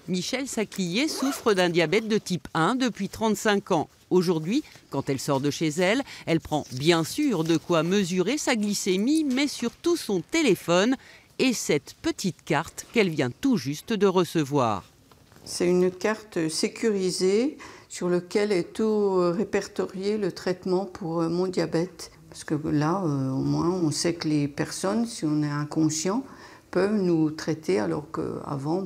Michel Saclier souffre d'un diabète de type 1 depuis 35 ans. Aujourd'hui, quand elle sort de chez elle, elle prend bien sûr de quoi mesurer sa glycémie, mais surtout son téléphone et cette petite carte qu'elle vient tout juste de recevoir. C'est une carte sécurisée sur laquelle est tout répertorié le traitement pour mon diabète. Parce que là, au moins, on sait que les personnes, si on est inconscient, peuvent nous traiter, alors qu'avant,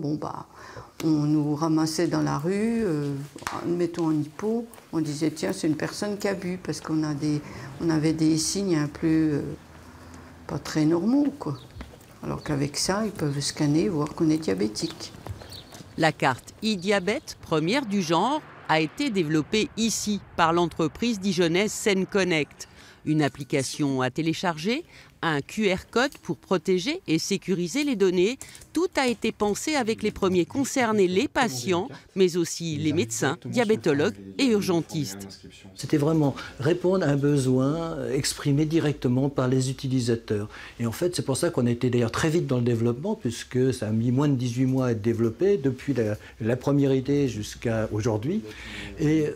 on nous ramassait dans la rue, mettons en hypo, on disait tiens, c'est une personne qui a bu, parce qu'on avait des signes un peu pas très normaux, quoi. Alors qu'avec ça, ils peuvent scanner, voir qu'on est diabétique. La carte e-diabète, première du genre, a été développée ici par l'entreprise dijonnaise SenConnect. Une application à télécharger, un QR code pour protéger et sécuriser les données. Tout a été pensé avec les premiers concernés, les patients, mais aussi les médecins, diabétologues et urgentistes. C'était vraiment répondre à un besoin exprimé directement par les utilisateurs. Et en fait, c'est pour ça qu'on a été d'ailleurs très vite dans le développement, puisque ça a mis moins de 18 mois à être développé, depuis la première idée jusqu'à aujourd'hui. Et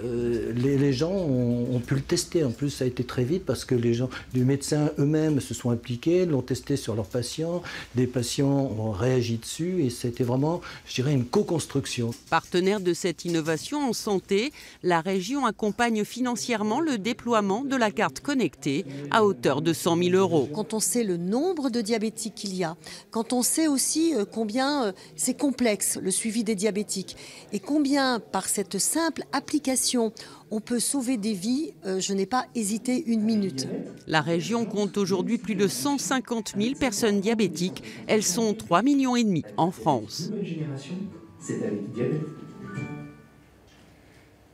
les gens ont pu le tester. En plus, ça a été très vite parce que les médecins eux-mêmes se sont impliqués, l'ont testé sur leurs patients. Des patients ont réagi dessus et c'était vraiment, je dirais, une co-construction. Partenaire de cette innovation en santé, la région accompagne financièrement le déploiement de la carte connectée à hauteur de 100 000 €. Quand on sait le nombre de diabétiques qu'il y a, quand on sait aussi combien c'est complexe le suivi des diabétiques et combien par cette simple application on peut sauver des vies, je n'ai pas hésité une minute. La région compte aujourd'hui plus de 150 000 personnes diabétiques. Elles sont 3,5 millions en France. Nouvelle génération, c'est avec diabète.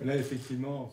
Là, effectivement,